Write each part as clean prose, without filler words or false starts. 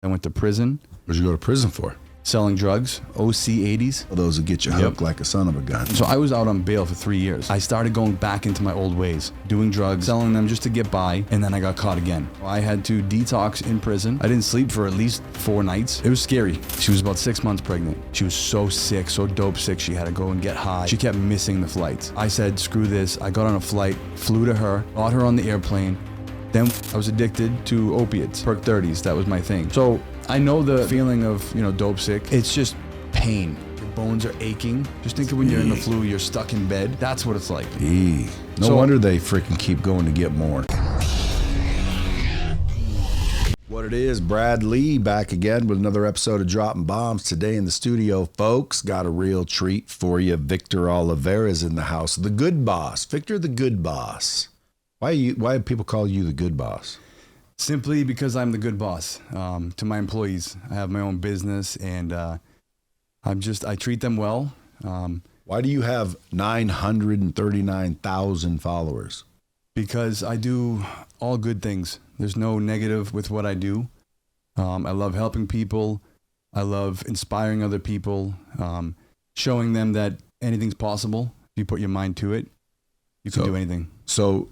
I went to prison. What'd you go to prison for? Selling drugs, OC80s. Those will get you hooked like a son of a gun. So I was out on bail for 3 years. I started going back into my old ways, doing drugs, selling them just to get by, and then I got caught again. I had to detox in prison. I didn't sleep for at least 4 nights. It was scary. She was about 6 months pregnant. She was so sick, so dope sick, she had to go and get high. She kept missing the flights. I said, screw this. I got on a flight, flew to her, brought her on the airplane. Then I was addicted to opiates, perk 30s. That was my thing. So I know the feeling of, dope sick. It's just pain. Your bones are aching. Just think of when you're in the flu, you're stuck in bed. That's what it's like. No wonder they freaking keep going to get more. What it is, Brad Lee back again with another episode of Dropping Bombs. Today in the studio, folks, got a real treat for you. Victor Oliveira is in the house. The good boss. Victor the good boss. Why do people call you the good boss? Simply because I'm the good boss to my employees. I have my own business, and I treat them well. Why do you have 939,000 followers? Because I do all good things. There's no negative with what I do. I love helping people. I love inspiring other people, showing them that anything's possible. If you put your mind to it, you can do anything. So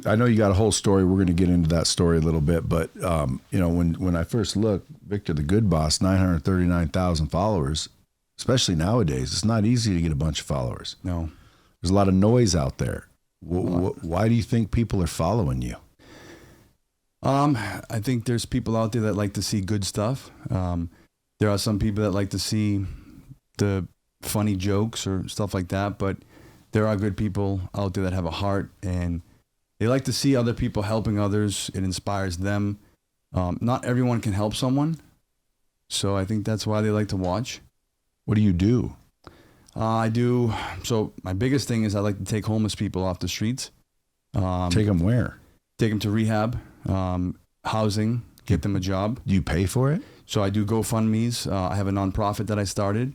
I know you got a whole story. We're going to get into that story a little bit, but when I first looked, Victor the Good Boss, 939,000 followers, especially nowadays, it's not easy to get a bunch of followers. No. There's a lot of noise out there. Why do you think people are following you? I think there's people out there that like to see good stuff. There are some people that like to see the funny jokes or stuff like that, but there are good people out there that have a heart, and they like to see other people helping others. It inspires them. Not everyone can help someone, so I think that's why they like to watch. What do you do? So my biggest thing is I like to take homeless people off the streets. Take them where? Take them to rehab, housing, get them a job. Do you pay for it? So I do GoFundMes. I have a nonprofit that I started,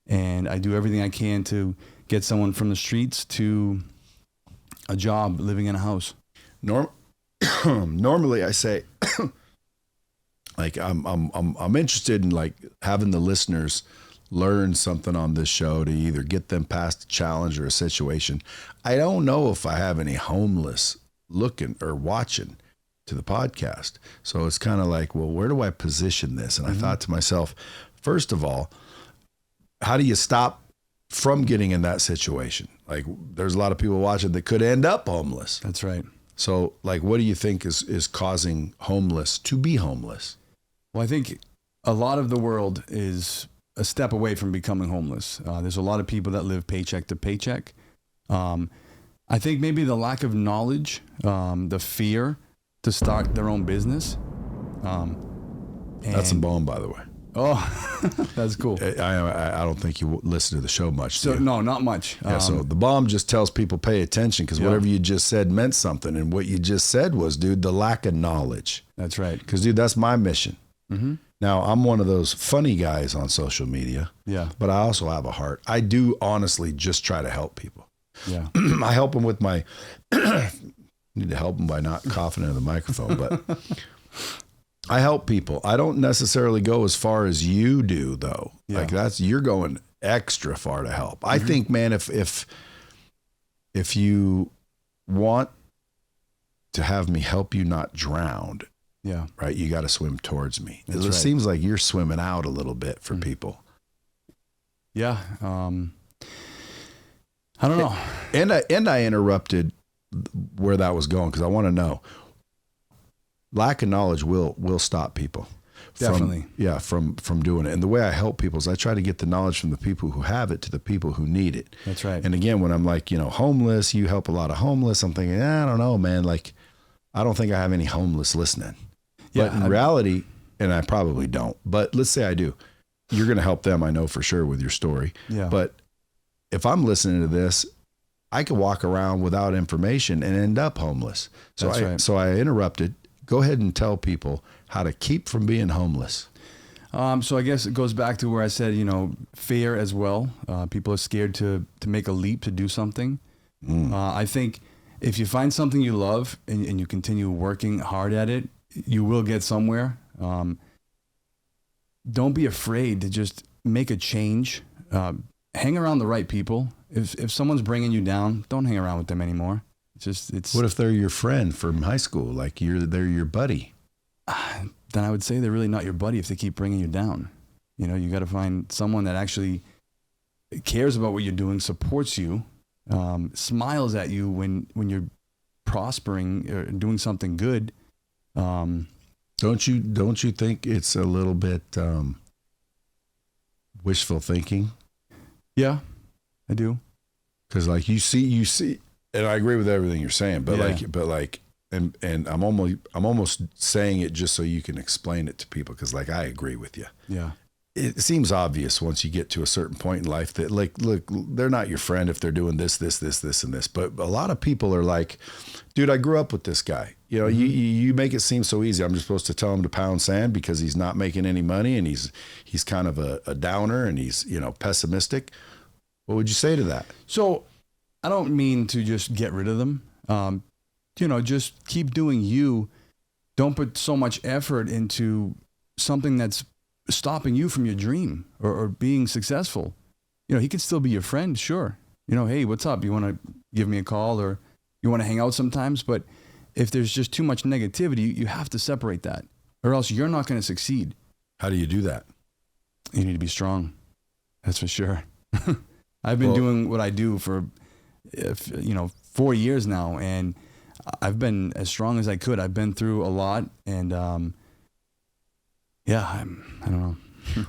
and I do everything I can to get someone from the streets to a job, living in a house. Normally I say, like I'm interested in like having the listeners learn something on this show to either get them past a challenge or a situation. I don't know if I have any homeless looking or watching to the podcast. So it's kind of like, well, where do I position this? And I thought to myself, first of all, how do you stop from getting in that situation? Like, there's a lot of people watching that could end up homeless. That's right. So like, what do you think is causing homeless to be homeless? Well, I think a lot of the world is a step away from becoming homeless. There's a lot of people that live paycheck to paycheck. I think maybe the lack of knowledge, the fear to start their own business. That's a bomb, by the way. Oh, that's cool. I don't think you listen to the show much. So no, not much. Yeah, so the bomb just tells people pay attention, because whatever you just said meant something. And what you just said was, dude, the lack of knowledge. That's right. Because, dude, that's my mission. Mm-hmm. Now, I'm one of those funny guys on social media. Yeah. But I also have a heart. I do honestly just try to help people. Yeah. I help them with my, need to help them by not coughing into the microphone, but I help people. I don't necessarily go as far as you do, though. Yeah. Like you're going extra far to help. I think, man, if you want to have me help you not drown, yeah, right, you got to swim towards me. That's it right. seems like you're swimming out a little bit for people. Yeah. I don't know. And I interrupted where that was going because I want to know. Lack of knowledge will stop people. Definitely. From doing it. And the way I help people is I try to get the knowledge from the people who have it to the people who need it. That's right. And again, when I'm like, homeless, you help a lot of homeless, I'm thinking, I don't know, man. Like, I don't think I have any homeless listening. Yeah, but in reality, and I probably don't, but let's say I do, you're going to help them, I know for sure, with your story. Yeah. But if I'm listening to this, I could walk around without information and end up homeless. So So I interrupted. Go ahead and tell people how to keep from being homeless. So I guess it goes back to where I said, fear as well. People are scared to make a leap to do something. I think if you find something you love and you continue working hard at it, you will get somewhere. don't be afraid to just make a change. Hang around the right people. If someone's bringing you down, don't hang around with them anymore. It's What if they're your friend from high school? Like they're your buddy? Then I would say they're really not your buddy if they keep bringing you down. You know, you got to find someone that actually cares about what you're doing, supports you, smiles at you when you're prospering or doing something good. Don't you think it's a little bit wishful thinking? Yeah, I do. Because like you see, and I agree with everything you're saying, but and I'm almost saying it just so you can explain it to people. Because like I agree with you. Yeah. It seems obvious once you get to a certain point in life that like, look, they're not your friend if they're doing this, and this. But a lot of people are like, dude, I grew up with this guy. You know, you make it seem so easy. I'm just supposed to tell him to pound sand because he's not making any money and he's kind of a downer and he's, you know, pessimistic. What would you say to that? So I don't mean to just get rid of them. You know, just keep doing you. Don't put so much effort into something that's stopping you from your dream or being successful. You know, he could still be your friend, sure. You know, hey, what's up? You want to give me a call or you want to hang out sometimes? But if there's just too much negativity, you have to separate that or else you're not going to succeed. How do you do that? You need to be strong. That's for sure. I've been doing what I do for, 4 years now, and I've been as strong as I could. I've been through a lot, and I don't know.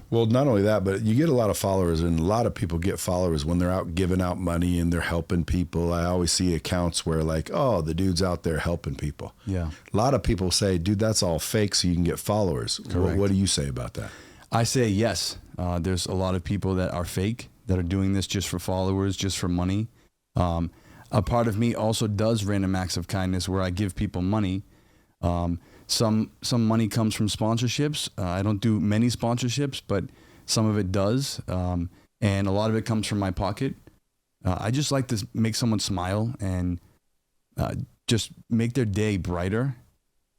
Well, not only that, but you get a lot of followers, and a lot of people get followers when they're out giving out money and they're helping people. I always see accounts where like, oh, the dude's out there helping people. Yeah. A lot of people say, dude, that's all fake so you can get followers. What do you say about that? I say yes. There's a lot of people that are fake, that are doing this just for followers, just for money. A part of me also does random acts of kindness where I give people money. Some money comes from sponsorships. I don't do many sponsorships, but some of it does. And a lot of it comes from my pocket. I just like to make someone smile and just make their day brighter.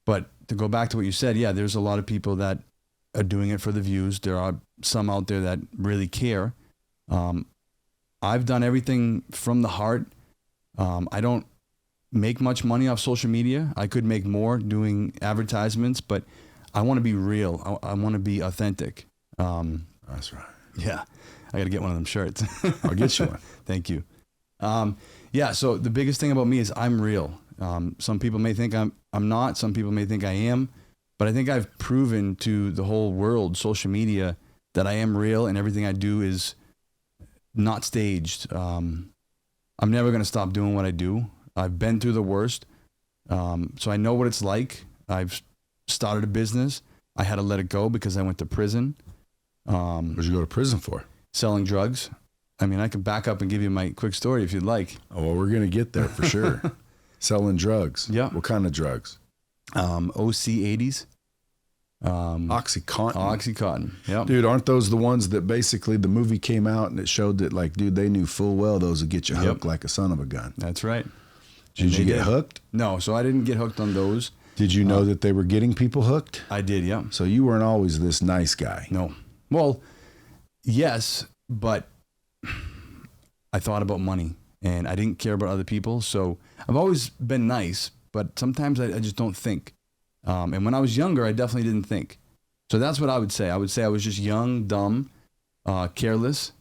But to go back to what you said, yeah, there's a lot of people that are doing it for the views. There are some out there that really care. I've done everything from the heart. I don't make much money off social media. I could make more doing advertisements, but I want to be real. I want to be authentic. That's right. Yeah. I got to get one of them shirts. I'll get you one. Thank you. So the biggest thing about me is I'm real. Some people may think I'm not. Some people may think I am. But I think I've proven to the whole world, social media, that I am real and everything I do is not staged. I'm never going to stop doing what I do. I've been through the worst. So I know what it's like. I've started a business. I had to let it go because I went to prison. What'd you go to prison for? Selling drugs. I mean, I can back up and give you my quick story if you'd like. Oh, well, we're going to get there for sure. Selling drugs. Yeah. What kind of drugs? OC80s. OxyContin. OxyContin. Yeah. Dude, aren't those the ones that basically the movie came out and it showed that like, dude, they knew full well those would get you hooked like a son of a gun. That's right. Did you get hooked? No, so I didn't get hooked on those. Did you know that they were getting people hooked? I did, yeah. So you weren't always this nice guy. No. Well, yes, but I thought about money and I didn't care about other people. So I've always been nice, but sometimes I just don't think. And when I was younger, I definitely didn't think. So that's what I would say. I would say I was just young, dumb, careless,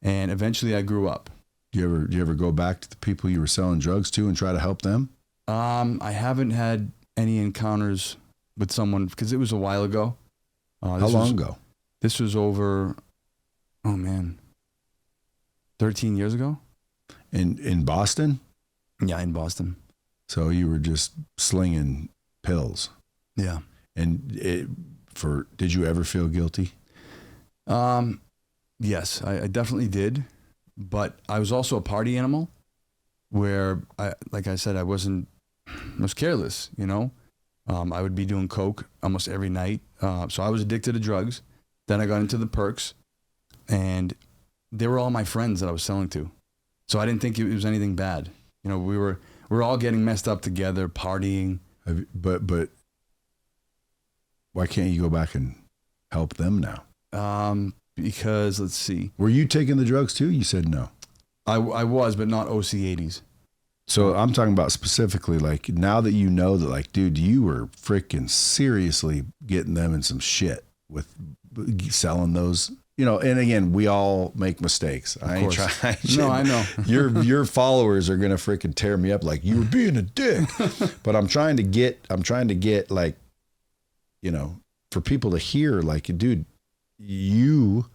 and eventually I grew up. Do you ever go back to the people you were selling drugs to and try to help them? I haven't had any encounters with someone because it was a while ago. How long ago? This was over, 13 years ago. In Boston? Yeah, in Boston. So you were just slinging pills. Yeah. And did you ever feel guilty? Yes, I definitely did. But I was also a party animal where like I said, I was careless, you know. I would be doing coke almost every night. So I was addicted to drugs. Then I got into the perks and they were all my friends that I was selling to. So I didn't think it was anything bad. You know, we were all getting messed up together, partying. But why can't you go back and help them now? Because let's see. Were you taking the drugs too? You said no. I was, but not OC80s. So I'm talking about specifically, like, now that you know that, like, dude, you were freaking seriously getting them in some shit with selling those, you know, and again, we all make mistakes. I ain't trying. No, I know. Your followers are going to freaking tear me up. Like, you were being a dick, but I'm trying to get like, you know, for people to hear, like, dude, you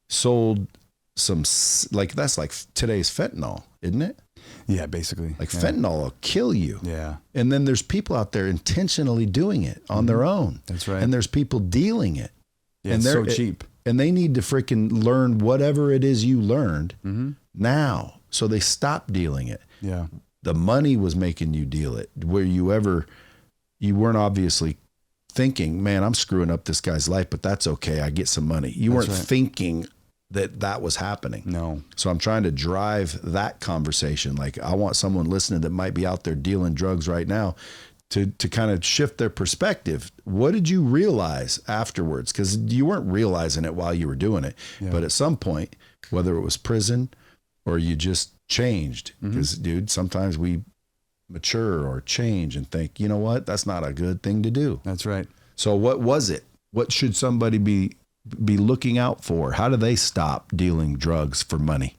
sold some, like, that's like today's fentanyl, isn't it? Yeah, basically. Like fentanyl will kill you. Yeah. And then there's people out there intentionally doing it on their own. That's right. And there's people dealing it. Yeah, and it's they're so cheap. And they need to freaking learn whatever it is you learned now. So they stop dealing it. Yeah. The money was making you deal it. Where you weren't obviously thinking, man, I'm screwing up this guy's life, but that's okay. I get some money. You weren't thinking that was happening. No. So I'm trying to drive that conversation. Like, I want someone listening that might be out there dealing drugs right now to kind of shift their perspective. What did you realize afterwards? Because you weren't realizing it while you were doing it. Yeah. But at some point, whether it was prison or you just changed, because dude, sometimes we mature or change and think, you know what, that's not a good thing to do. That's right. So what was it? What should somebody be looking out for? How do they stop dealing drugs for money?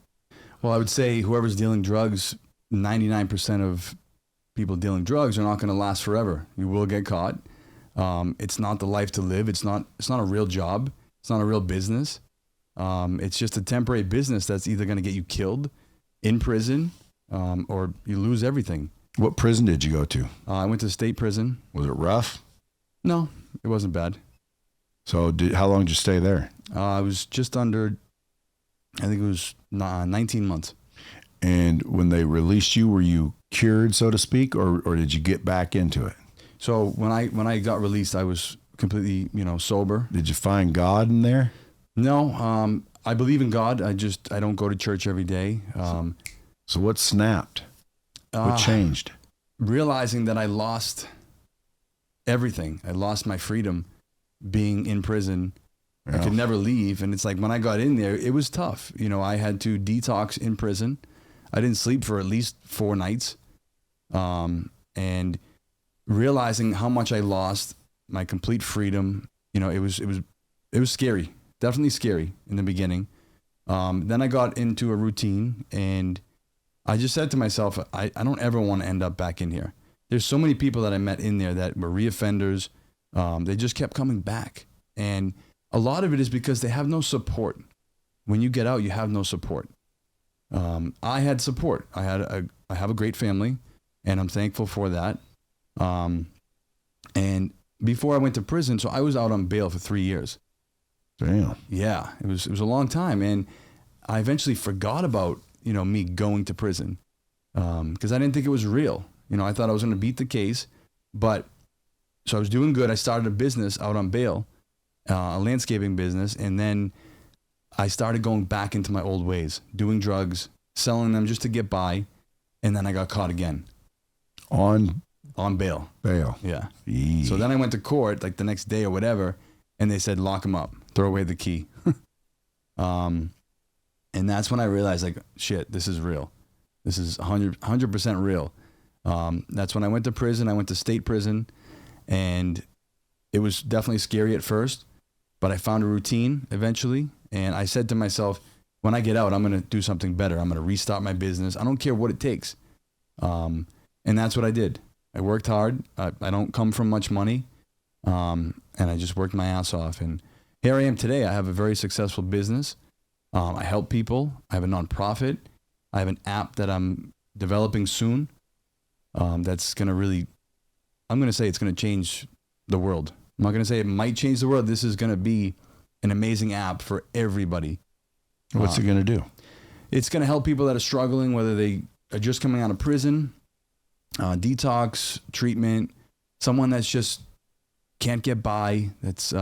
Well, I would say whoever's dealing drugs, 99% of people dealing drugs are not going to last forever. You will get caught. It's not the life to live. It's not a real job. It's not a real business. It's just a temporary business that's either going to get you killed in prison, or you lose everything. What prison did you go to? I went to state prison. Was it rough? No, it wasn't bad. So how long did you stay there? I was just under, I think it was 19 months. And when they released you, were you cured, so to speak, or did you get back into it? So when I got released, I was completely, sober. Did you find God in there? No, I believe in God. I don't go to church every day. So what snapped? What changed? Realizing that I lost everything. I lost my freedom being in prison. Yeah. I could never leave. And it's like, when I got in there, it was tough. I had to detox in prison. I didn't sleep for at least 4 nights. And realizing how much I lost, my complete freedom, it was scary. Definitely scary in the beginning. Then I got into a routine, and I just said to myself, I don't ever want to end up back in here. There's so many people that I met in there that were reoffenders. They just kept coming back. And a lot of it is because they have no support. When you get out, you have no support. I had support. I have a great family, and I'm thankful for that. And before I went to prison, so I was out on bail for 3 years. Damn. Yeah, it was a long time. And I eventually forgot about, me going to prison, because I didn't think it was real. I thought I was going to beat the case, so I was doing good. I started a business out on bail, a landscaping business. And then I started going back into my old ways, doing drugs, selling them just to get by. And then I got caught again. On bail. Bail. Yeah. Eee. So then I went to court like the next day or whatever, and they said, lock him up, throw away the key. And that's when I realized, like, shit, this is real. This is 100% real. That's when I went to prison. I went to state prison, and it was definitely scary at first, but I found a routine eventually. And I said to myself, when I get out, I'm going to do something better. I'm going to restart my business. I don't care what it takes. And that's what I did. I worked hard. I don't come from much money. And I just worked my ass off. And here I am today. I have a very successful business. I help people. I have a nonprofit. I have an app that I'm developing soon. That's going to really, I'm going to say it's going to change the world. I'm not going to say it might change the world. This is going to be an amazing app for everybody. What's it going to do? It's going to help people that are struggling, whether they are just coming out of prison, detox, treatment, someone that's just can't get by, that's,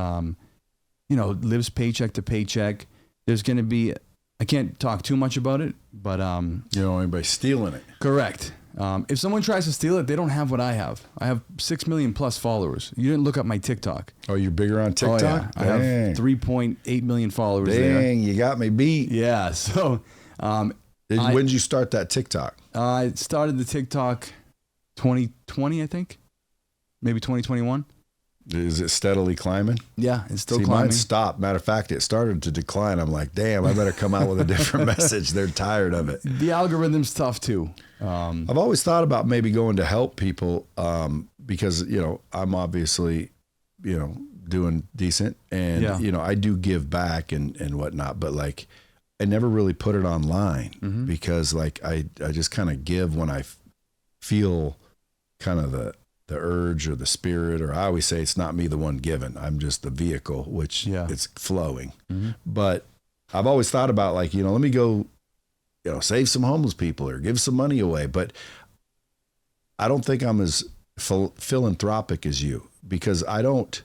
lives paycheck to paycheck. There's going to be, I can't talk too much about it, but... You don't want anybody stealing it. Correct. If someone tries to steal it, they don't have what I have. I have 6 million plus followers. You didn't look up my TikTok. Oh, you're bigger on TikTok? Oh, yeah. I have 3.8 million followers there. Dang, you got me beat. Yeah. So, when did you start that TikTok? I started the TikTok 2020, I think. Maybe 2021. Is it steadily climbing? Yeah, it's still See, climbing. mine stopped. Matter of fact, it started to decline. I'm like, damn, I better come out with a different message. They're tired of it. The algorithm's tough too. I've always thought about maybe going to help people because, I'm obviously, doing decent and, I do give back and whatnot, but like, I never really put it online because like, I just kind of give when I feel kind of the urge or the spirit, or I always say it's not me the one giving. I'm just the vehicle, which it's flowing. But I've always thought about like, let me go, save some homeless people or give some money away. But I don't think I'm as philanthropic as you because I'm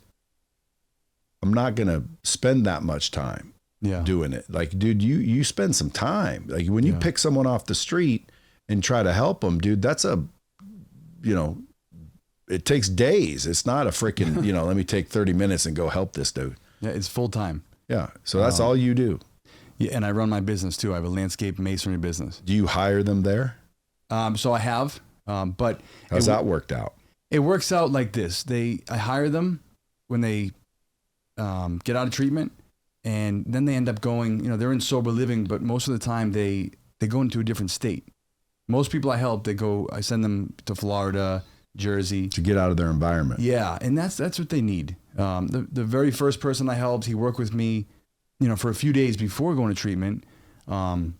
not going to spend that much time doing it. Like, dude, you spend some time. Like when you pick someone off the street and try to help them, dude, that's it takes days. It's not a freaking, let me take 30 minutes and go help this dude. Yeah, it's full time. Yeah. So that's all you do. Yeah, and I run my business too. I have a landscape masonry business. Do you hire them there? So I have, but how's that worked out? It works out like this. I hire them when they get out of treatment, and then they end up going, they're in sober living, but most of the time they go into a different state. Most people I help, I send them to Florida, Jersey. To get out of their environment. Yeah, and that's what they need. The very first person I helped, he worked with me, for a few days before going to treatment. And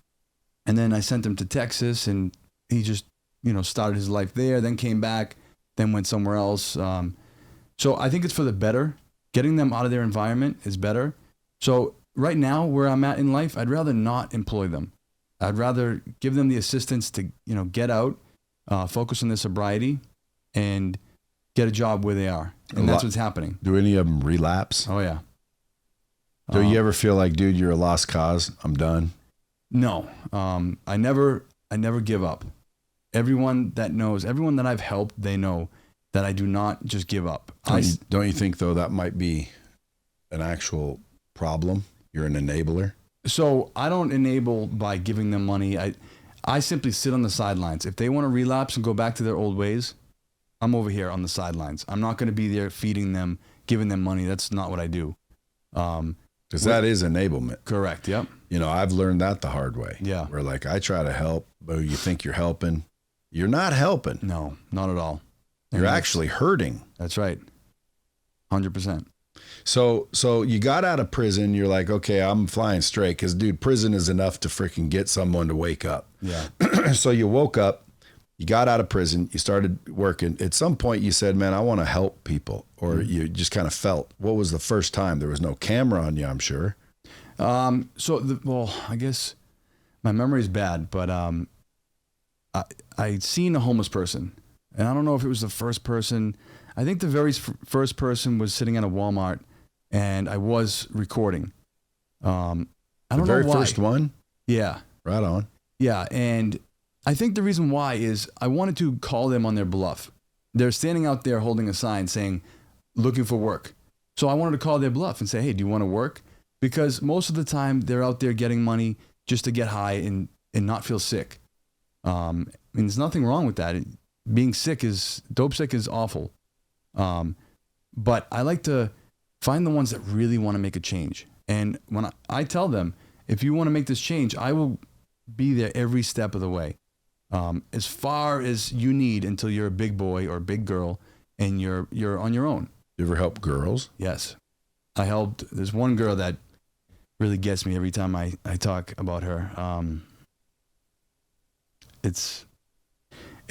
then I sent him to Texas, and he just, started his life there, then came back, then went somewhere else. So I think it's for the better. Getting them out of their environment is better. So right now, where I'm at in life, I'd rather not employ them. I'd rather give them the assistance to, get out, focus on their sobriety, and get a job where they are. And that's what's happening. Do any of them relapse? Oh, yeah. Do you ever feel like, dude, you're a lost cause? I'm done. No. I never give up. Everyone that I've helped, they know that I do not just give up. Don't you think, though, that might be an actual problem? You're an enabler? So I don't enable by giving them money. I simply sit on the sidelines. If they want to relapse and go back to their old ways, I'm over here on the sidelines. I'm not going to be there feeding them, giving them money. That's not what I do. Because that is enablement. Correct. Yep. I've learned that the hard way. Yeah. Where like I try to help, but you think you're helping. You're not helping. No, not at all. You're actually hurting. That's right. 100%. So you got out of prison. You're like, okay, I'm flying straight. Because, dude, prison is enough to freaking get someone to wake up. Yeah. So you woke up. You got out of prison, you started working. At some point you said, man, I want to help people, or you just kind of felt. What was the first time? There was no camera on you, I'm sure. I guess my memory is bad, but I'd seen a homeless person, and I don't know if it was the first person. I think the very first person was sitting at a Walmart, and I was recording. I don't know why. The very first one? Yeah. Right on. Yeah, and I think the reason why is I wanted to call them on their bluff. They're standing out there holding a sign saying, looking for work. So I wanted to call their bluff and say, hey, do you want to work? Because most of the time they're out there getting money just to get high and not feel sick. There's nothing wrong with that. Being dope sick is awful. But I like to find the ones that really want to make a change. And when I tell them, if you want to make this change, I will be there every step of the way. As far as you need until you're a big boy or a big girl and you're on your own. You ever help girls? Yes. There's one girl that really gets me every time I talk about her. It's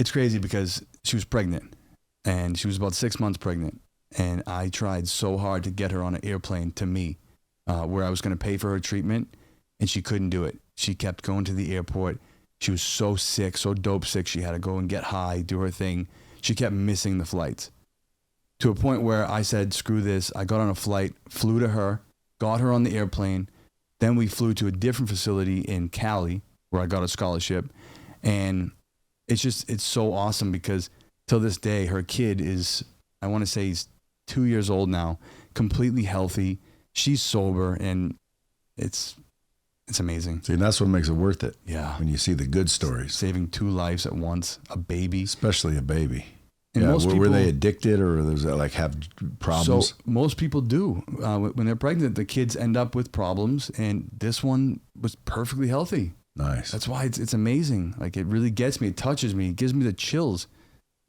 crazy because she was pregnant and she was about 6 months pregnant. And I tried so hard to get her on an airplane to me where I was going to pay for her treatment, and she couldn't do it. She kept going to the airport. She was so sick, so dope sick. She had to go and get high, do her thing. She kept missing the flights to a point where I said, screw this. I got on a flight, flew to her, got her on the airplane. Then we flew to a different facility in Cali where I got a scholarship. And it's so awesome because till this day, her kid is, I want to say he's 2 years old now, completely healthy. She's sober, and it's amazing. See, and that's what makes it worth it. Yeah. When you see the good stories. Saving 2 lives at once, a baby. Especially a baby. And yeah, most people, were they addicted or was that like have problems? So most people do. When they're pregnant, the kids end up with problems, and this one was perfectly healthy. Nice. That's why it's amazing. Like, it really gets me. It touches me. It gives me the chills,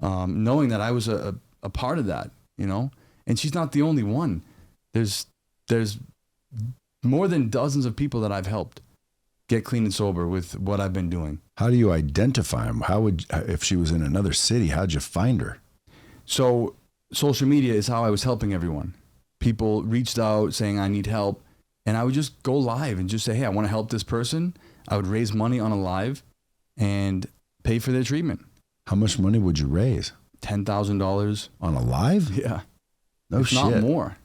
knowing that I was a part of that, you know? And she's not the only one. There's more than dozens of people that I've helped get clean and sober with what I've been doing. How do you identify them? If she was in another city, how'd you find her? So social media is how I was helping everyone. People reached out saying, I need help. And I would just go live and just say, hey, I want to help this person. I would raise money on a live and pay for their treatment. How much money would you raise? $10,000. On a live? Yeah. No shit. Not more.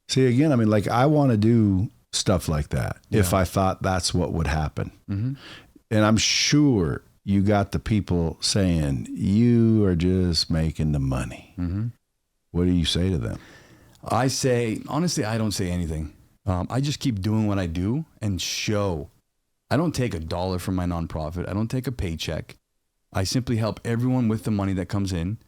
See, again, I mean, like, I want to do stuff like that if I thought that's what would happen. Mm-hmm. And I'm sure you got the people saying, you are just making the money. Mm-hmm. What do you say to them? I say, honestly, I don't say anything. I just keep doing what I do and show. I don't take $1 from my nonprofit. I don't take a paycheck. I simply help everyone with the money that comes in.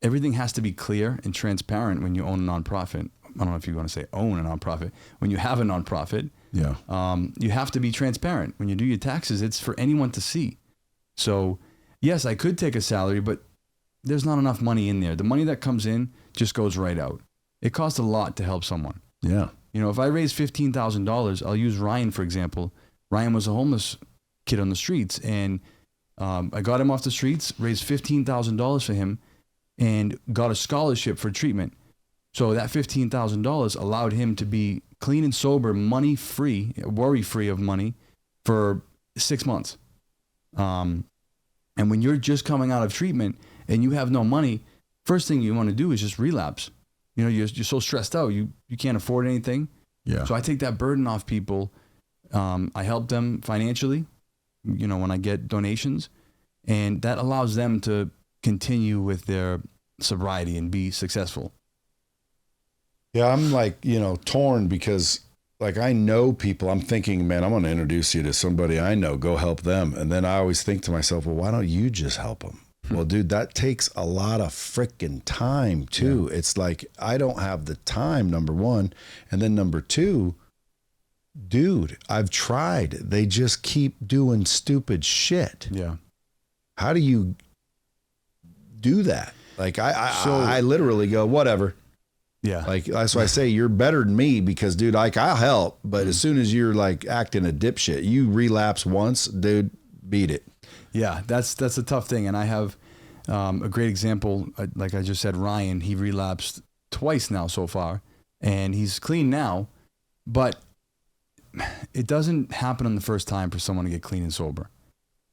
Everything has to be clear and transparent when you own a nonprofit. I don't know if you want to say own a nonprofit. When you have a nonprofit, you have to be transparent. When you do your taxes, it's for anyone to see. So yes, I could take a salary, but there's not enough money in there. The money that comes in just goes right out. It costs a lot to help someone. Yeah. You know, if I raise $15,000, I'll use Ryan, for example. Ryan was a homeless kid on the streets, and I got him off the streets, raised $15,000 for him, and got a scholarship for treatment. So that $15,000 allowed him to be clean and sober, money-free, worry-free of money for 6 months. And when you're just coming out of treatment and you have no money, first thing you want to do is just relapse. You know, you're so stressed out, you can't afford anything. Yeah. So I take that burden off people. I help them financially, you know, when I get donations, and that allows them to continue with their sobriety and be successful. Yeah, I'm like, you know, torn because like I know people. I'm thinking, man, I'm going to introduce you to somebody I know. Go help them. And then I always think to myself, well, why don't you just help them? Well, dude, that takes a lot of freaking time too. Yeah. It's like, I don't have the time, number one. And then number two, dude, I've tried. They just keep doing stupid shit. Yeah. How do you do that? Like I literally go, whatever. Yeah. Like, that's why I say you're better than me because, dude, like, I'll help. But as soon as you're like acting a dipshit, you relapse once, dude, beat it. Yeah, that's a tough thing. And I have a great example. Like I just said, Ryan, he relapsed twice now so far, and he's clean now. But it doesn't happen on the first time for someone to get clean and sober.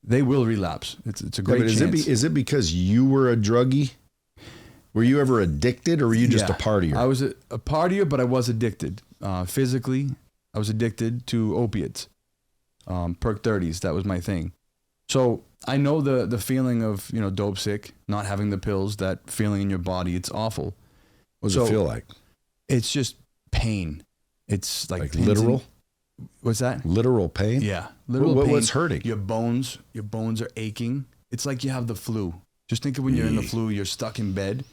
They will relapse. It's a great chance. Is it because you were a druggie? Were you ever addicted, or were you just a partier? I was a partier, but I was addicted. Physically, I was addicted to opiates, perk 30s. That was my thing. So I know the feeling of, you know, dope sick, not having the pills, that feeling in your body. It's awful. What does it feel like? It's just pain. It's like literal? What's that? Literal pain? Yeah. Literal pain. What's hurting? Your bones are aching. It's like you have the flu. Just think of when you're in the flu, you're stuck in bed.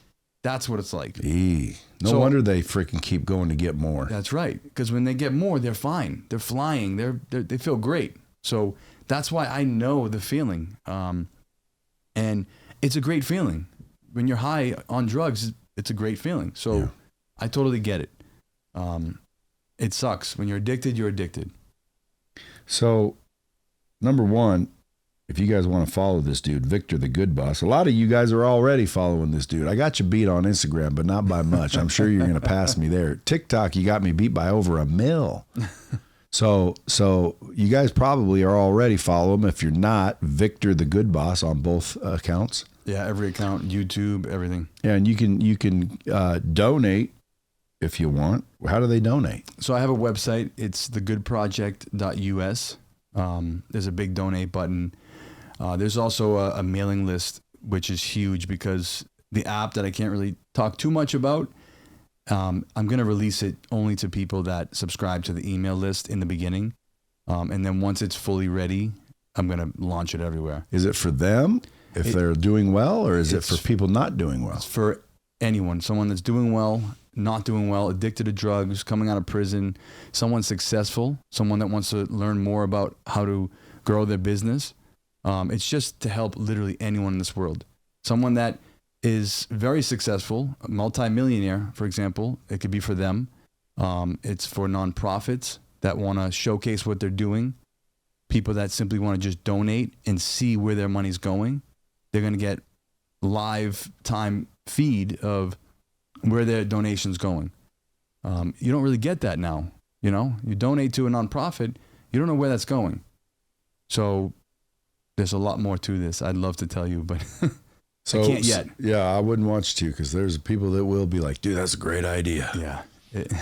That's what it's like. No wonder they freaking keep going to get more. That's right. Because when they get more, they're fine. They're flying. They feel great. So that's why I know the feeling. And it's a great feeling. When you're high on drugs, it's a great feeling. So I totally get it. It sucks. When you're addicted, you're addicted. So, number one, if you guys want to follow this dude, Victor the Good Boss, a lot of you guys are already following this dude. I got you beat on Instagram, but not by much. I'm sure you're going to pass me there. TikTok, you got me beat by over 1 mil. So you guys probably are already following him. If you're not, Victor the Good Boss on both accounts. Yeah, every account, YouTube, everything. Yeah, and you can donate if you want. How do they donate? So I have a website. It's thegoodproject.us. There's a big donate button. There's also a mailing list, which is huge because the app that I can't really talk too much about, I'm going to release it only to people that subscribe to the email list in the beginning. And then once it's fully ready, I'm going to launch it everywhere. Is it for them if they're doing well, or is it for people not doing well? It's for anyone, someone that's doing well, not doing well, addicted to drugs, coming out of prison, someone successful, someone that wants to learn more about how to grow their business. It's just to help literally anyone in this world. Someone that is very successful, a multimillionaire, for example, it could be for them. It's for nonprofits that want to showcase what they're doing. People that simply want to just donate and see where their money's going. They're going to get live time feed of where their donation's going. You don't really get that now. You know, you donate to a nonprofit, you don't know where that's going. So there's a lot more to this. I'd love to tell you, but so, I can't yet. Yeah, I wouldn't want you to, because there's people that will be like, dude, that's a great idea. Yeah.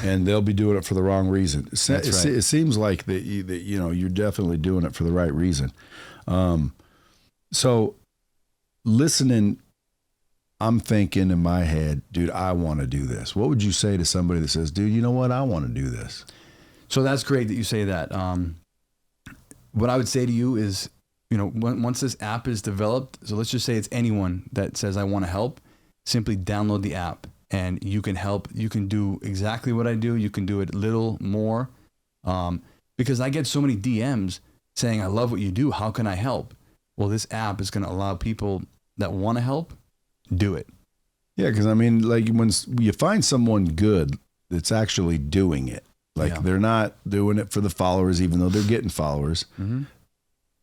And they'll be doing it for the wrong reason. That's right. It seems like that you know, you're definitely doing it for the right reason. So listening, I'm thinking in my head, dude, I want to do this. What would you say to somebody that says, dude, you know what? I want to do this. So that's great that you say that. What I would say to you is, you know, once this app is developed, so let's just say it's anyone that says, I want to help, simply download the app and you can help. You can do exactly what I do. You can do it a little more. Because I get so many DMs saying, I love what you do. How can I help? Well, this app is going to allow people that want to help do it. Yeah, because I mean, like when you find someone good that's actually doing it, like they're not doing it for the followers, even though they're getting followers. Mm-hmm.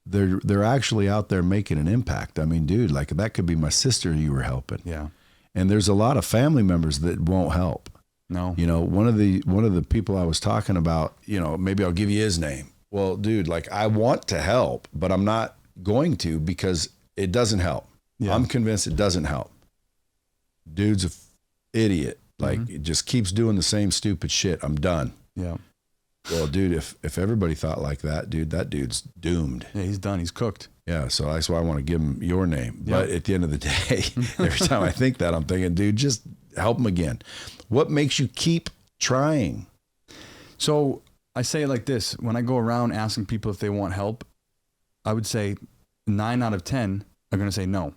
They're actually out there making an impact. I mean, dude, like that could be my sister you were helping. Yeah. And there's a lot of family members that won't help. No. You know, one of the people I was talking about, you know, maybe I'll give you his name. Well, dude, like I want to help, but I'm not going to because it doesn't help. Yeah. I'm convinced it doesn't help. Dude's an idiot. Like it just keeps doing the same stupid shit. I'm done. Yeah. Well, dude, if everybody thought like that, dude, that dude's doomed. Yeah, he's done. He's cooked. Yeah, so that's why I want to give him your name. Yep. But at the end of the day, every time I think that, I'm thinking, dude, just help him again. What makes you keep trying? So I say it like this. When I go around asking people if they want help, I would say 9 out of 10 are going to say no.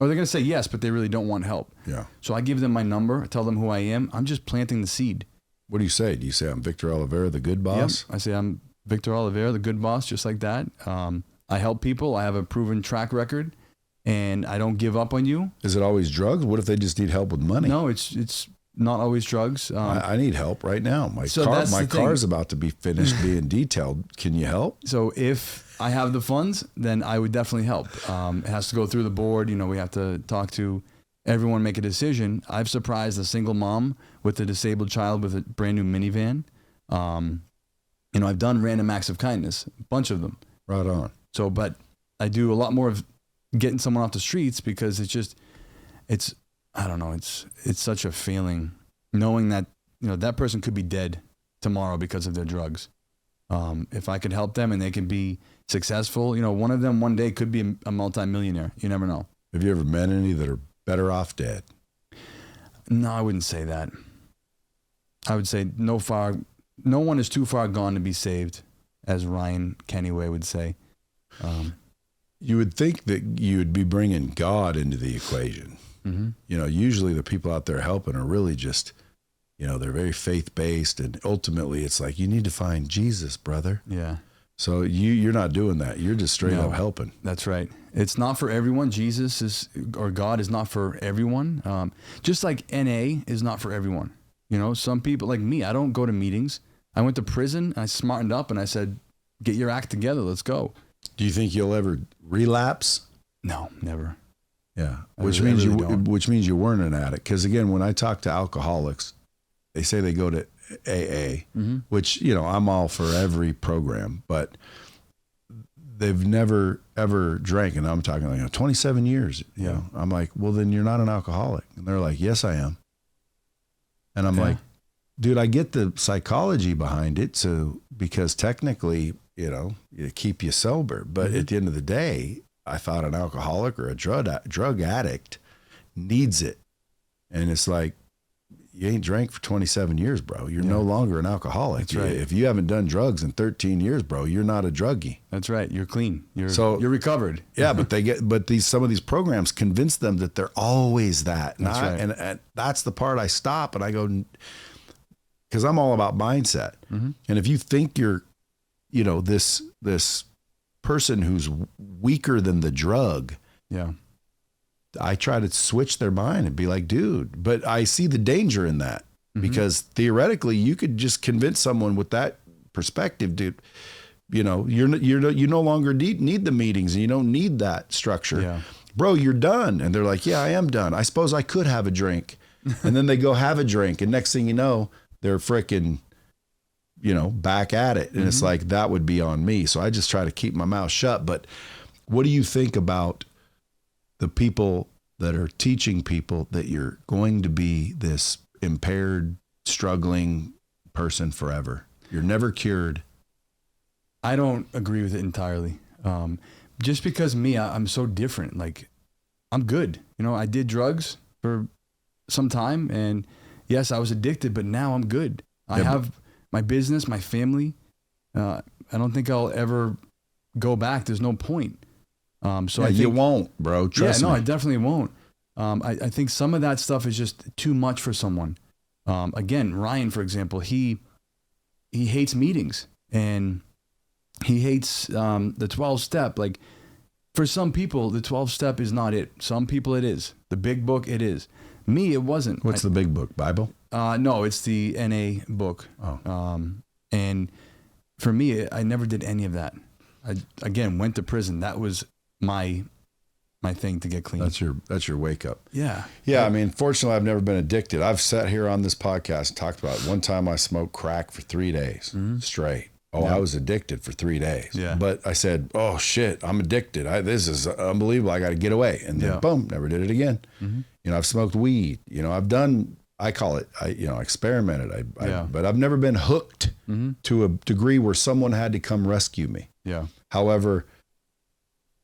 Or they're going to say yes, but they really don't want help. Yeah. So I give them my number, tell them who I am. I'm just planting the seed. What do you say? Do you say I'm Victor Oliveira, the good boss? Yep. I say I'm Victor Oliveira, the good boss, just like that. I help people. I have a proven track record, and I don't give up on you. Is it always drugs? What if they just need help with money? No, it's not always drugs. I need help right now. My car's about to be finished being detailed. Can you help? So if I have the funds, then I would definitely help. It has to go through the board. You know, we have to talk to everyone, make a decision. I've surprised a single mom with a disabled child with a brand new minivan. You know, I've done random acts of kindness, a bunch of them. Right on. So, but I do a lot more of getting someone off the streets because I don't know, it's such a feeling knowing that, you know, that person could be dead tomorrow because of their drugs. If I could help them and they can be successful, you know, one of them one day could be a multimillionaire. You never know. Have you ever met any that are better off dead? No, I wouldn't say that. I would say no one is too far gone to be saved, as Ryan Kennyway would say. You would think that you would be bringing God into the equation. Mm-hmm. You know, usually the people out there helping are really just, you know, they're very faith-based, and ultimately it's like, you need to find Jesus, brother. Yeah. So you're not doing that. You're just straight up helping. That's right. It's not for everyone. Or God is not for everyone. Just like NA is not for everyone. You know, some people like me, I don't go to meetings. I went to prison, I smartened up, and I said, get your act together. Let's go. Do you think you'll ever relapse? No, never. Yeah. Which means you weren't an addict. Because again, when I talk to alcoholics, they say they go to AA, which, you know, I'm all for every program, but they've never ever drank. And I'm talking like 27 years. You know? I'm like, well, then you're not an alcoholic. And they're like, yes, I am. And I'm like, dude, I get the psychology behind it. So, because technically, you know, you keep you sober, but at the end of the day, I thought an alcoholic or a drug addict needs it. And it's like, you ain't drank for 27 years, bro. You're no longer an alcoholic. That's right. If you haven't done drugs in 13 years, bro, you're not a druggie. That's right. You're clean. You're recovered. Yeah, but some of these programs convince them that they're always that. And that's the part I stop and I go, because I'm all about mindset. Mm-hmm. And if you think you're, this person who's weaker than the drug, I try to switch their mind and be like, dude, but I see the danger in that because theoretically you could just convince someone with that perspective, dude, you no longer need the meetings and you don't need that structure. Yeah. Bro, you're done. And they're like, yeah, I am done. I suppose I could have a drink. And then they go have a drink. And next thing you know, they're freaking, back at it. And it's like, that would be on me. So I just try to keep my mouth shut. But what do you think about the people that are teaching people that you're going to be this impaired, struggling person forever? You're never cured. I don't agree with it entirely. Just because I'm so different. Like, I'm good. I did drugs for some time and yes, I was addicted, but now I'm good. I have my business, my family. I don't think I'll ever go back. There's no point. I think you won't, bro. Trust me. I definitely won't. I think some of that stuff is just too much for someone. Again, Ryan, for example, he hates meetings and he hates the 12-step. Like, for some people, the 12-step is not it. Some people it is. The big book, it is. Me, it wasn't. What's the big book? Bible? No, it's the NA book. Oh. And for me, I never did any of that. I, again, went to prison. That was my thing to get clean. That's your wake up. Yeah. Yeah. I mean, fortunately, I've never been addicted. I've sat here on this podcast and talked about it. One time I smoked crack for 3 days straight. Oh, I was addicted for 3 days. Yeah. But I said, oh shit, I'm addicted. This is unbelievable. I got to get away. And then boom, never did it again. Mm-hmm. I've smoked weed, I've done, I call it, experimented. But I've never been hooked to a degree where someone had to come rescue me. Yeah. However,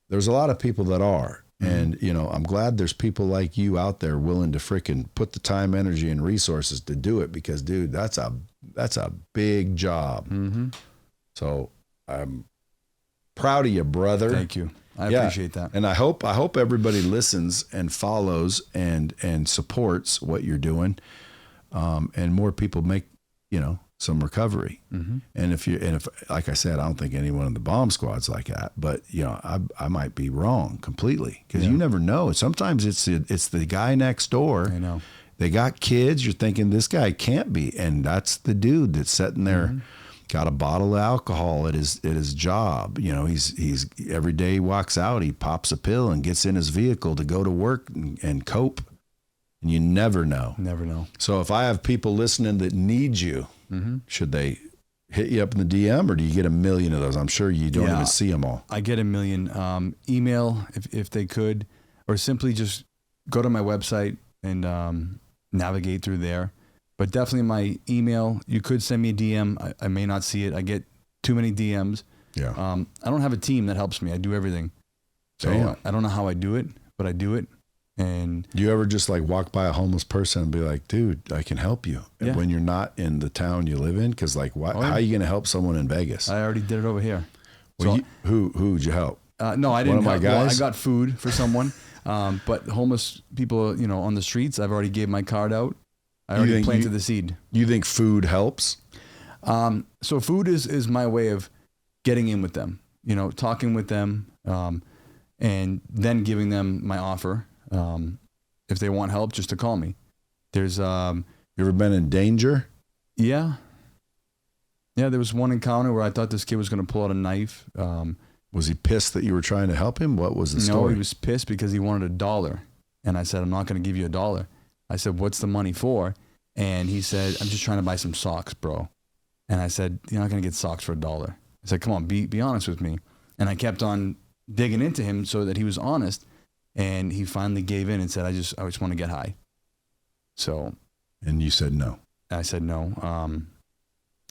there's a lot of people that are. And, I'm glad there's people like you out there willing to freaking put the time, energy, and resources to do it because, dude, that's a big job. Mm-hmm. So I'm proud of you, brother. Thank you. I appreciate that. And I hope everybody listens and follows and supports what you're doing. And more people make, some recovery. Mm-hmm. And if like I said, I don't think anyone in the bomb squad's like that, but I might be wrong completely because you never know. Sometimes it's the guy next door. I know. They got kids. You're thinking this guy can't be. And that's the dude that's sitting there, got a bottle of alcohol at his job. He's every day he walks out, he pops a pill and gets in his vehicle to go to work and cope. And you never know. Never know. So if I have people listening that need you, should they hit you up in the DM or do you get 1 million of those? I'm sure you don't even see them all. I get 1 million. Email if they could, or simply just go to my website and navigate through there. But definitely my email, you could send me a DM. I may not see it. I get too many DMs. Yeah. I don't have a team that helps me. I do everything. So I don't know how I do it, but I do it. And do you ever just like walk by a homeless person and be like, dude, I can help you when you're not in the town you live in? Cause like, how are you going to help someone in Vegas? I already did it over here. Well, so, who'd you help? No, I didn't. One of my guys? Well, I got food for someone. But homeless people, on the streets, I've already gave my card out. I already planted the seed. You think food helps? So food is my way of getting in with them, talking with them, and then giving them my offer. If they want help, just to call me. There's, you ever been in danger? Yeah. Yeah. There was one encounter where I thought this kid was going to pull out a knife. Was he pissed that you were trying to help him? What was the story? No, he was pissed because he wanted $1. And I said, I'm not going to give you $1. I said, what's the money for? And he said, I'm just trying to buy some socks, bro. And I said, you're not going to get socks for $1. I said, come on, be honest with me. And I kept on digging into him so that he was honest. And he finally gave in and said, I just want to get high. So. And you said no. I said no.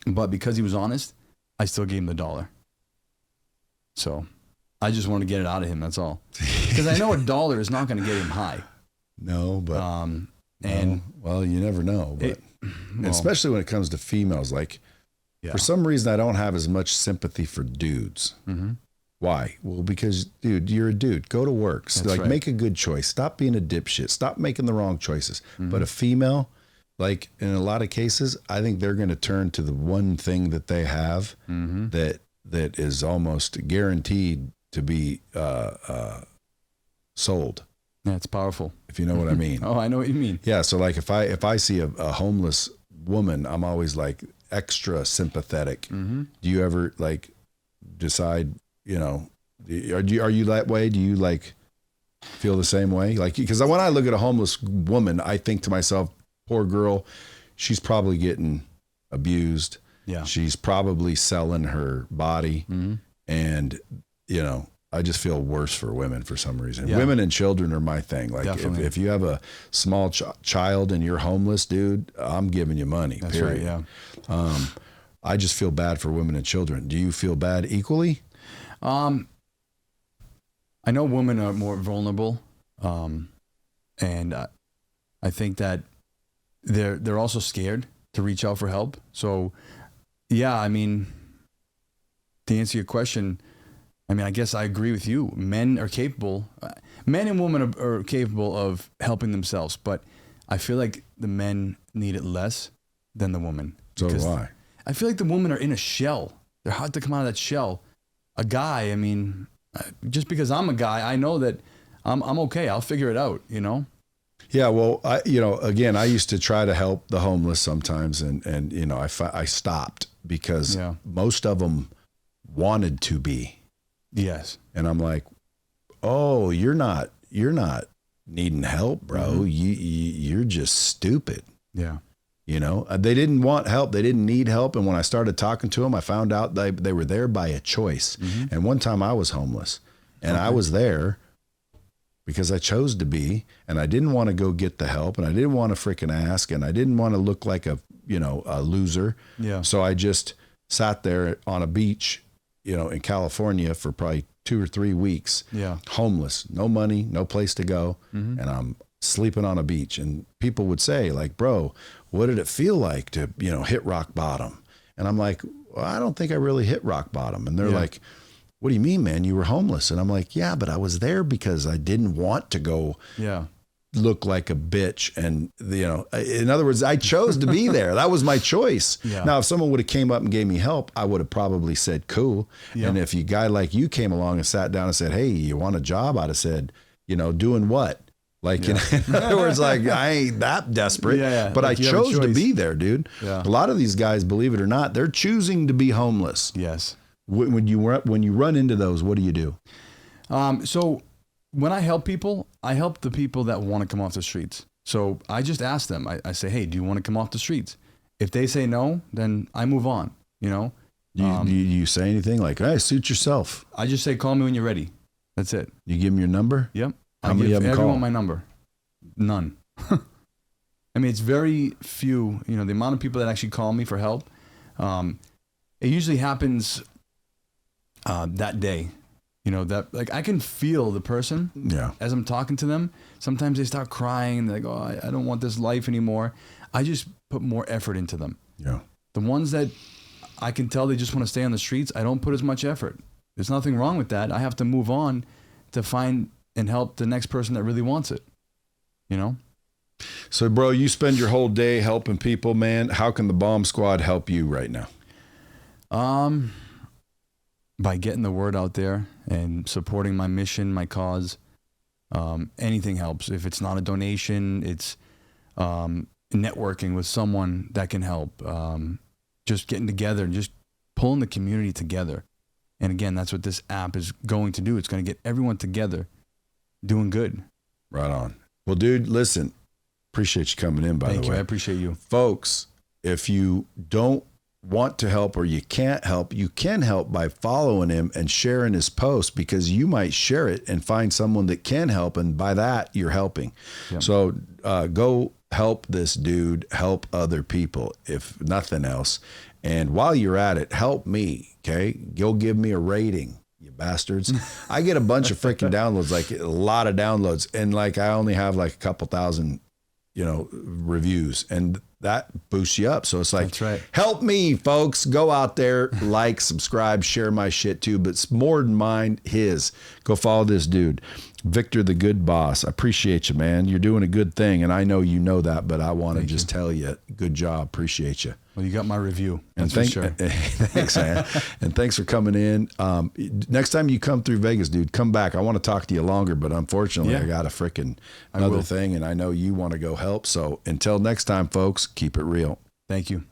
But because he was honest, I still gave him the $1. So I just want to get it out of him. That's all. Because I know $1 is not going to get him high. No, but and well, you never know. But especially when it comes to females, like for some reason, I don't have as much sympathy for dudes. Mm-hmm. Why? Well, because dude, you're a dude. Go to work. So, like, make a good choice. Stop being a dipshit. Stop making the wrong choices. Mm-hmm. But a female, like in a lot of cases, I think they're going to turn to the one thing that they have that is almost guaranteed to be sold. Yeah, it's powerful. If you know what I mean. Oh, I know what you mean. Yeah. So like if I see a homeless woman, I'm always like extra sympathetic. Mm-hmm. Do you ever like decide, you know, are you that way? Do you like feel the same way? Like, because when I look at a homeless woman, I think to myself, poor girl, she's probably getting abused. Yeah. She's probably selling her body. Mm-hmm. And, you know, I just feel worse for women for some reason. Yeah. Women and children are my thing. Like if you have a small child and you're homeless, dude, I'm giving you money. That's period. Right, yeah. I just feel bad for women and children. Do you feel bad equally? I know women are more vulnerable. And I think that they're also scared to reach out for help. So yeah, I mean, to answer your question, I mean, I guess I agree with you. Men and women are capable of helping themselves, but I feel like the men need it less than the women. So do I. I feel like the women are in a shell. They're hard to come out of that shell. A guy, I mean, just because I'm a guy, I know that I'm okay. I'll figure it out, you know? Yeah, well, I used to try to help the homeless sometimes, and you know, I stopped because most of them wanted to be. Yes. And I'm like, oh, you're not needing help, bro. Mm-hmm. You're just stupid. Yeah. You know, they didn't want help. They didn't need help. And when I started talking to them, I found out they were there by a choice. Mm-hmm. And one time I was homeless and I was there because I chose to be, and I didn't want to go get the help, and I didn't want to freaking ask, and I didn't want to look like a loser. Yeah. So I just sat there on a beach, you know, in California for probably 2 or 3 weeks. Yeah. Homeless, no money, no place to go. Mm-hmm. And I'm sleeping on a beach, and people would say like, bro, what did it feel like to, you know, hit rock bottom? And I'm like, well, I don't think I really hit rock bottom. And they're like, what do you mean, man? You were homeless. And I'm like, yeah, but I was there because I didn't want to go look like a bitch. And, you know, in other words, I chose to be there. That was my choice. Yeah. Now, if someone would have came up and gave me help, I would have probably said, cool. Yeah. And if a guy like you came along and sat down and said, hey, you want a job? I'd have said, you know, doing what? Like, in other words, like, I ain't that desperate, but like I chose to be there, dude. Yeah. A lot of these guys, believe it or not, they're choosing to be homeless. Yes. When you run into those, what do you do? So when I help people, I help the people that want to come off the streets. So I just ask them, I say, hey, do you want to come off the streets? If they say no, then I move on, you know? Do you say anything like, hey, suit yourself? I just say, call me when you're ready. That's it. You give them your number? Yep. How many of them call? Everyone my number. None. I mean, it's very few, you know, the amount of people that actually call me for help. It usually happens that day, you know, that like I can feel the person as I'm talking to them. Sometimes they start crying. They're like, oh, I don't want this life anymore. I just put more effort into them. Yeah. The ones that I can tell they just want to stay on the streets, I don't put as much effort. There's nothing wrong with that. I have to move on to find and help the next person that really wants it, you know? So, bro, you spend your whole day helping people, man. How can the Bomb Squad help you right now? By getting the word out there and supporting my mission, my cause. Anything helps. If it's not a donation, it's networking with someone that can help. Just getting together and just pulling the community together. And again, that's what this app is going to do. It's going to get everyone together doing good. Right on. Well, dude, listen, appreciate you coming in, by the way. Thank you. I appreciate you. Folks, if you don't want to help or you can't help, you can help by following him and sharing his post, because you might share it and find someone that can help. And by that, you're helping. Yep. So go help this dude, help other people, if nothing else. And while you're at it, help me. Okay. You'll give me a rating. you bastards. I get a bunch of freaking downloads, like a lot of downloads. And like, I only have like a couple thousand, reviews, and that boosts you up. So it's like, that's right. Help me, folks. Go out there, like, subscribe, share my shit too. But it's more than mine, his. Go follow this dude, Victor the Good Boss. I appreciate you, man. You're doing a good thing, and I know you know that, but I want to just tell you, good job. Appreciate you. Well, you got my review. And That's for sure. Thanks, man. And thanks for coming in. Next time you come through Vegas, dude, come back. I want to talk to you longer, but unfortunately, I got a freaking another thing, and I know you want to go help. So until next time, folks, keep it real. Thank you.